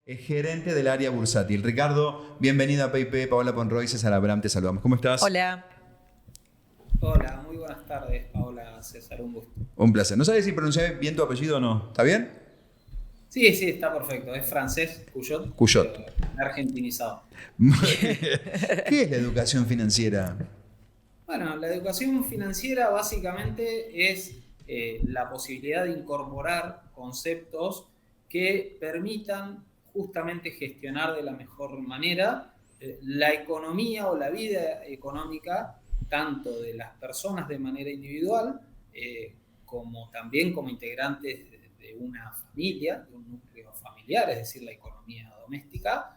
Es gerente del área bursátil. Ricardo, bienvenido a PayPay. Paola Ponroy, César Abraham, te saludamos. ¿Cómo estás? Hola. Hola, muy buenas tardes, Paola, César, un gusto. Un placer. ¿No sabes si pronuncié bien tu apellido o no? ¿Está bien? Sí, sí, está perfecto. Es francés, Cuyot, Cuyot. pero argentinizado. ¿Qué es la educación financiera? Bueno, la educación financiera básicamente es la posibilidad de incorporar conceptos que permitan justamente gestionar de la mejor manera la economía o la vida económica, tanto de las personas de manera individual, como también como integrantes de una familia, de un núcleo familiar, es decir, la economía doméstica,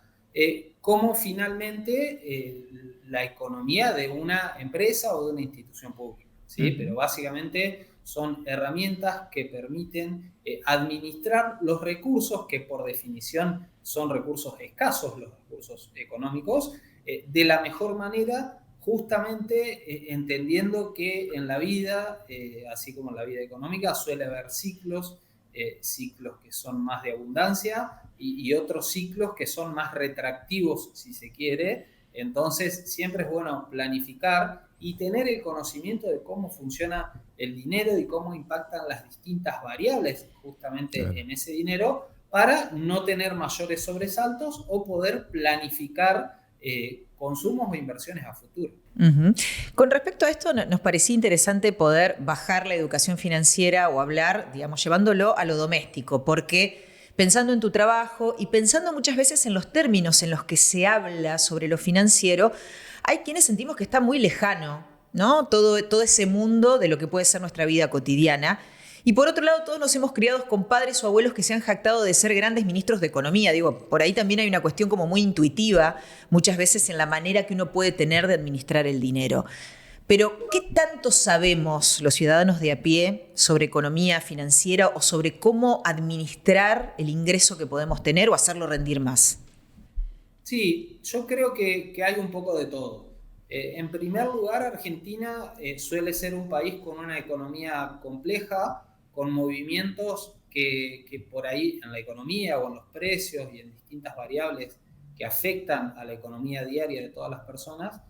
como finalmente la economía de una empresa o de una institución pública, ¿sí? Pero básicamente son herramientas que permiten administrar los recursos que por definición son recursos escasos, los recursos económicos, de la mejor manera, justamente entendiendo que en la vida, así como en la vida económica, suele haber ciclos que son más de abundancia y otros ciclos que son más retractivos, si se quiere. Entonces, siempre es bueno planificar y tener el conocimiento de cómo funciona el dinero y cómo impactan las distintas variables justamente en ese dinero para no tener mayores sobresaltos o poder planificar consumos o inversiones a futuro. Con respecto a esto, nos parecía interesante poder bajar la educación financiera o hablar, digamos, llevándolo a lo doméstico, porque pensando en tu trabajo y pensando muchas veces en los términos en los que se habla sobre lo financiero, hay quienes sentimos que está muy lejano, ¿no? Todo ese mundo de lo que puede ser nuestra vida cotidiana. Y por otro lado, todos nos hemos criado con padres o abuelos que se han jactado de ser grandes ministros de economía. Digo, por ahí también hay una cuestión como muy intuitiva, muchas veces en la manera que uno puede tener de administrar el dinero. Pero, ¿qué tanto sabemos los ciudadanos de a pie sobre economía financiera o sobre cómo administrar el ingreso que podemos tener o hacerlo rendir más? Sí, yo creo que hay un poco de todo. En primer lugar, Argentina suele ser un país con una economía compleja, con movimientos que por ahí en la economía o en los precios y en distintas variables que afectan a la economía diaria de todas las personas,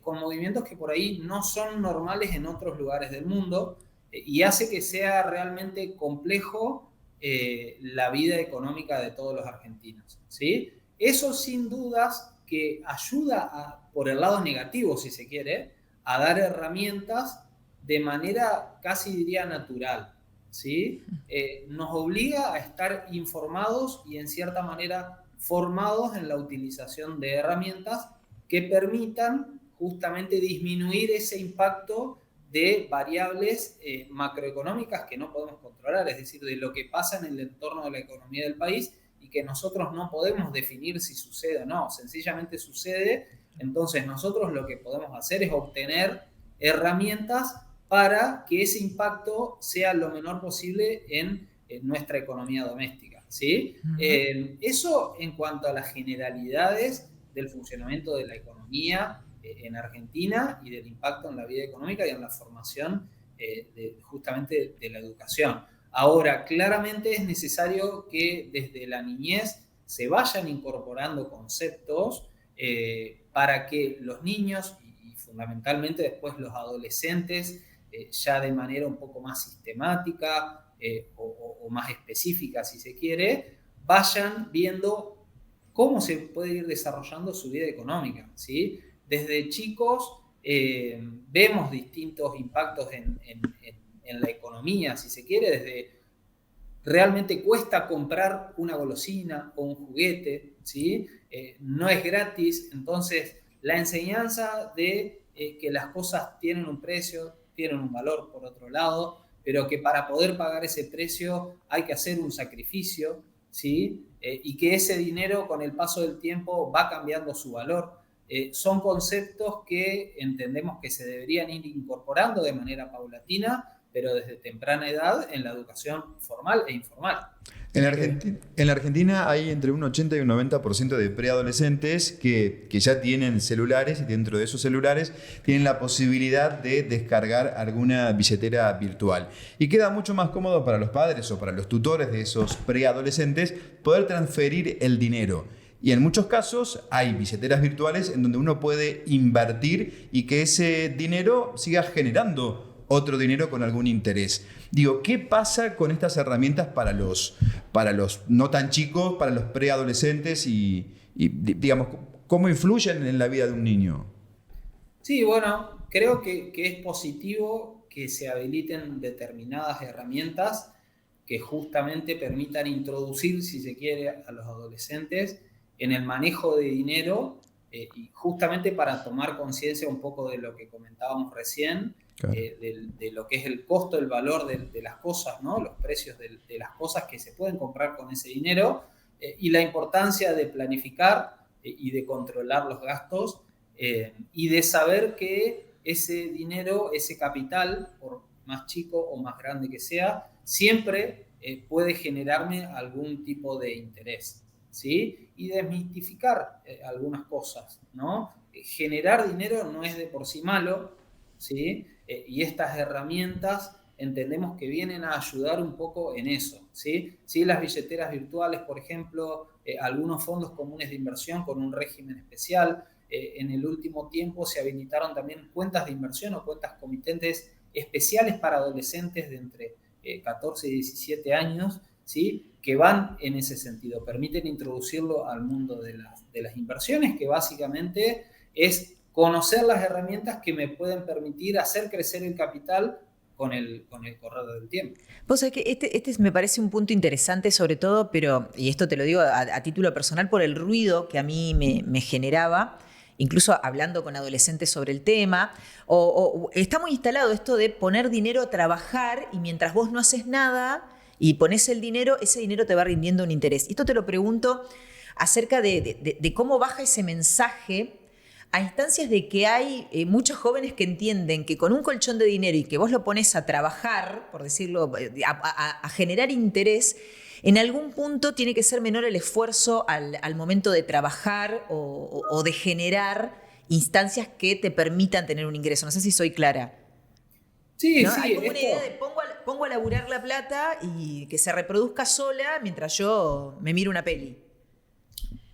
con movimientos que por ahí no son normales en otros lugares del mundo, y hace que sea realmente complejo la vida económica de todos los argentinos, ¿sí? Eso sin dudas que ayuda por el lado negativo, si se quiere, a dar herramientas de manera casi diría natural, ¿sí? Nos obliga a estar informados y en cierta manera formados en la utilización de herramientas que permitan justamente disminuir ese impacto de variables macroeconómicas que no podemos controlar, es decir, de lo que pasa en el entorno de la economía del país y que nosotros no podemos definir si sucede o no, sencillamente sucede. Entonces nosotros lo que podemos hacer es obtener herramientas para que ese impacto sea lo menor posible en nuestra economía doméstica, ¿sí? Eso en cuanto a las generalidades del funcionamiento de la economía en Argentina y del impacto en la vida económica y en la formación justamente de la educación. Ahora, claramente es necesario que desde la niñez se vayan incorporando conceptos para que los niños y fundamentalmente después los adolescentes ya de manera un poco más sistemática o más específica, si se quiere, vayan viendo cómo se puede ir desarrollando su vida económica, ¿sí? Desde chicos vemos distintos impactos en la economía, si se quiere, desde realmente cuesta comprar una golosina o un juguete, ¿sí? No es gratis, entonces la enseñanza de que las cosas tienen un precio, tienen un valor por otro lado, pero que para poder pagar ese precio hay que hacer un sacrificio, ¿sí? Y que ese dinero con el paso del tiempo va cambiando su valor. Son conceptos que entendemos que se deberían ir incorporando de manera paulatina, pero desde temprana edad en la educación formal e informal. En la Argentina hay entre un 80 y un 90% de preadolescentes que ya tienen celulares y dentro de esos celulares tienen la posibilidad de descargar alguna billetera virtual. Y queda mucho más cómodo para los padres o para los tutores de esos preadolescentes poder transferir el dinero. Y en muchos casos hay billeteras virtuales en donde uno puede invertir y que ese dinero siga generando otro dinero con algún interés. Digo, ¿qué pasa con estas herramientas para los no tan chicos, para los preadolescentes y digamos, cómo influyen en la vida de un niño? Sí, bueno, creo que es positivo que se habiliten determinadas herramientas que justamente permitan introducir, si se quiere, a los adolescentes en el manejo de dinero y justamente para tomar conciencia un poco de lo que comentábamos recién, Claro. de lo que es el costo, el valor de las cosas, ¿no? Los precios de las cosas que se pueden comprar con ese dinero y la importancia de planificar y de controlar los gastos y de saber que ese dinero, ese capital, por más chico o más grande que sea, siempre puede generarme algún tipo de interés, ¿sí? Y desmitificar algunas cosas, ¿no? Generar dinero no es de por sí malo, ¿sí? Y estas herramientas entendemos que vienen a ayudar un poco en eso, ¿sí? Sí, las billeteras virtuales, por ejemplo, algunos fondos comunes de inversión con un régimen especial. En el último tiempo se habilitaron también cuentas de inversión o cuentas comitentes especiales para adolescentes de entre 14 y 17 años, ¿sí? Que van en ese sentido, permiten introducirlo al mundo de las inversiones, que básicamente es conocer las herramientas que me pueden permitir hacer crecer el capital con el correr del tiempo. Vos sabés que este me parece un punto interesante sobre todo, pero, y esto te lo digo a título personal, por el ruido que a mí me generaba, incluso hablando con adolescentes sobre el tema, o está muy instalado esto de poner dinero a trabajar y mientras vos no haces nada y pones el dinero, ese dinero te va rindiendo un interés. Y esto te lo pregunto acerca de cómo baja ese mensaje a instancias de que hay muchos jóvenes que entienden que con un colchón de dinero y que vos lo pones a trabajar, por decirlo, a generar interés, en algún punto tiene que ser menor el esfuerzo al momento de trabajar o de generar instancias que te permitan tener un ingreso. No sé si soy clara. Sí, ¿No? sí, Hay como una idea de esto, pongo a laburar la plata y que se reproduzca sola mientras yo me miro una peli.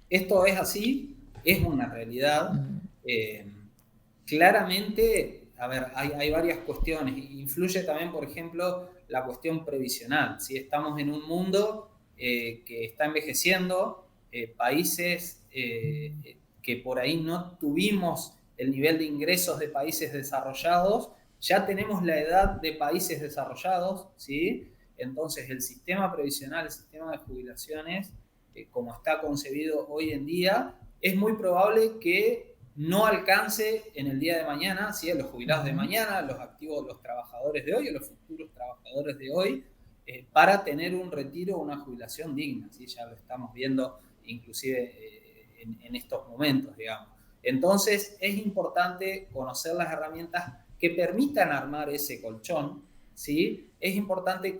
esto es así, es una realidad. Eh, Claramente, a ver, hay varias cuestiones. Influye también, por ejemplo, la cuestión previsional. Si estamos en un mundo que está envejeciendo, países que por ahí no tuvimos el nivel de ingresos de países desarrollados, ya tenemos la edad de países desarrollados, ¿sí? Entonces el sistema previsional, el sistema de jubilaciones, como está concebido hoy en día, es muy probable que no alcance en el día de mañana, ¿sí? A los jubilados de mañana, los activos, los trabajadores de hoy, o los futuros trabajadores de hoy, para tener un retiro o una jubilación digna, ¿sí? Ya lo estamos viendo inclusive en estos momentos, digamos. Entonces es importante conocer las herramientas que permitan armar ese colchón, ¿sí? Es importante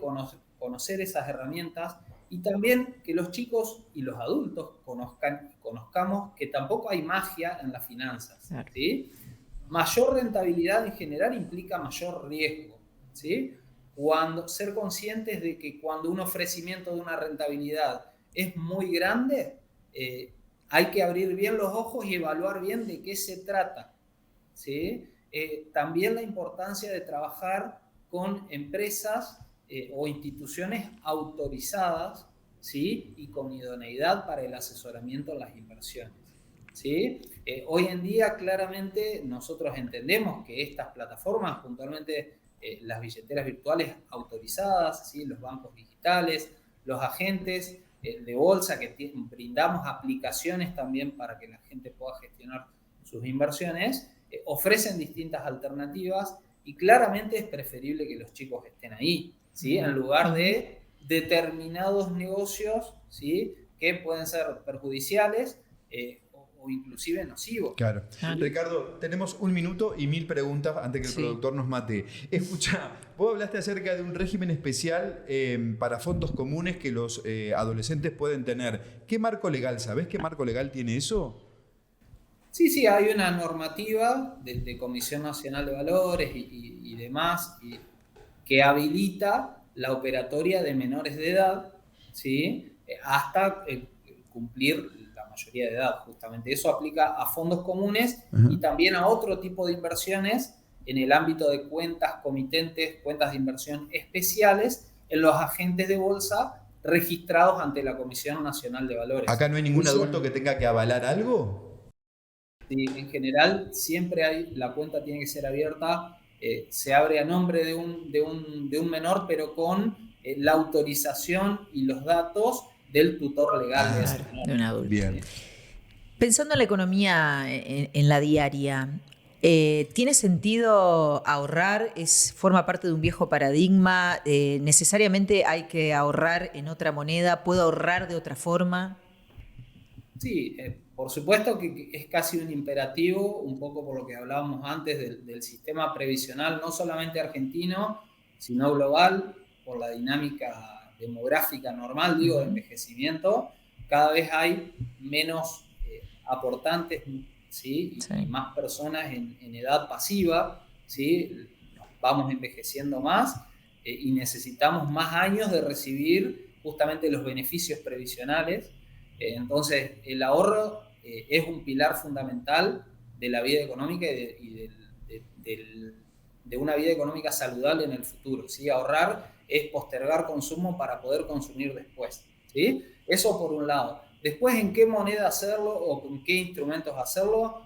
conocer esas herramientas y también que los chicos y los adultos conozcamos que tampoco hay magia en las finanzas, Claro. ¿sí? Mayor rentabilidad en general implica mayor riesgo, ¿sí? Ser conscientes de que cuando un ofrecimiento de una rentabilidad es muy grande, hay que abrir bien los ojos y evaluar bien de qué se trata, ¿sí? También la importancia de trabajar con empresas o instituciones autorizadas, ¿sí? Y con idoneidad para el asesoramiento en las inversiones, ¿sí? Hoy en día claramente nosotros entendemos que estas plataformas, puntualmente las billeteras virtuales autorizadas, ¿sí? Los bancos digitales, los agentes de bolsa que brindamos aplicaciones también para que la gente pueda gestionar sus inversiones, ofrecen distintas alternativas y claramente es preferible que los chicos estén ahí, ¿sí? En lugar de determinados negocios, ¿sí? Que pueden ser perjudiciales o inclusive nocivos. Claro. Ricardo, tenemos 1 minuto y 1000 preguntas antes que el productor nos mate. Escucha, vos hablaste acerca de un régimen especial para fondos comunes que los adolescentes pueden tener. ¿Qué marco legal? ¿Sabés qué marco legal tiene eso? Sí, hay una normativa de Comisión Nacional de Valores y demás que habilita la operatoria de menores de edad, ¿sí? Hasta cumplir la mayoría de edad, justamente. Eso aplica a fondos comunes y también a otro tipo de inversiones en el ámbito de cuentas comitentes, cuentas de inversión especiales en los agentes de bolsa registrados ante la Comisión Nacional de Valores. ¿Acá no hay ningún adulto que tenga que avalar algo? Sí, en general siempre la cuenta tiene que ser abierta, se abre a nombre de un menor, pero con la autorización y los datos del tutor legal de ese menor. De un adulto. Bien. Pensando en la economía en la diaria, ¿tiene sentido ahorrar? ¿Forma parte de un viejo paradigma? ¿Necesariamente hay que ahorrar en otra moneda? ¿Puedo ahorrar de otra forma? Sí, por supuesto que es casi un imperativo, un poco por lo que hablábamos antes del sistema previsional, no solamente argentino, sino global, por la dinámica demográfica normal, de envejecimiento. Cada vez hay menos aportantes, ¿sí? Y más personas en edad pasiva, ¿sí? Nos vamos envejeciendo más y necesitamos más años de recibir justamente los beneficios previsionales. Entonces, el ahorro es un pilar fundamental de la vida económica y de una vida económica saludable en el futuro, ¿sí? Ahorrar es postergar consumo para poder consumir después, ¿sí? Eso por un lado. Después, en qué moneda hacerlo o con qué instrumentos hacerlo,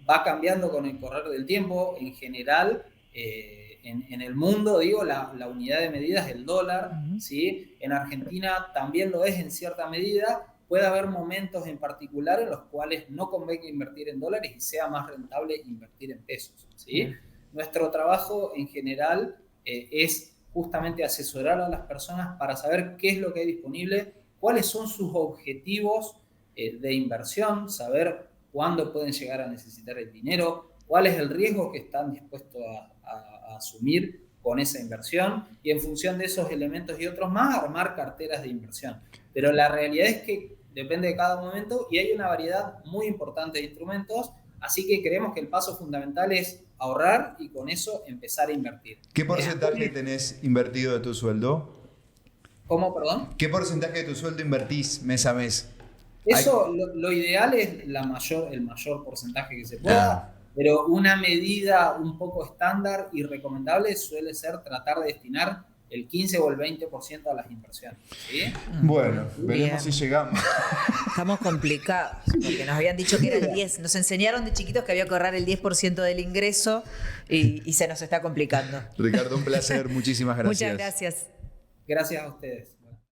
va cambiando con el correr del tiempo. En general, en el mundo, la unidad de medida es el dólar, ¿sí? En Argentina también lo es en cierta medida. Puede haber momentos en particular en los cuales no convenga invertir en dólares y sea más rentable invertir en pesos, ¿sí? Nuestro trabajo en general es justamente asesorar a las personas para saber qué es lo que hay disponible, cuáles son sus objetivos de inversión, saber cuándo pueden llegar a necesitar el dinero, cuál es el riesgo que están dispuestos a asumir con esa inversión, y en función de esos elementos y otros más, armar carteras de inversión. Pero la realidad es que depende de cada momento y hay una variedad muy importante de instrumentos, así que creemos que el paso fundamental es ahorrar y con eso empezar a invertir. ¿Qué porcentaje tenés invertido de tu sueldo? ¿Cómo, perdón? ¿Qué porcentaje de tu sueldo invertís mes a mes? Eso, lo ideal es el mayor porcentaje que se pueda, pero una medida un poco estándar y recomendable suele ser tratar de destinar el 15 o el 20% a las inversiones, ¿sí? Bueno, veremos si llegamos. Estamos complicados, porque nos habían dicho que era el 10%. Nos enseñaron de chiquitos que había que ahorrar el 10% del ingreso y se nos está complicando. Ricardo, un placer. Muchísimas gracias. Muchas gracias. Gracias a ustedes.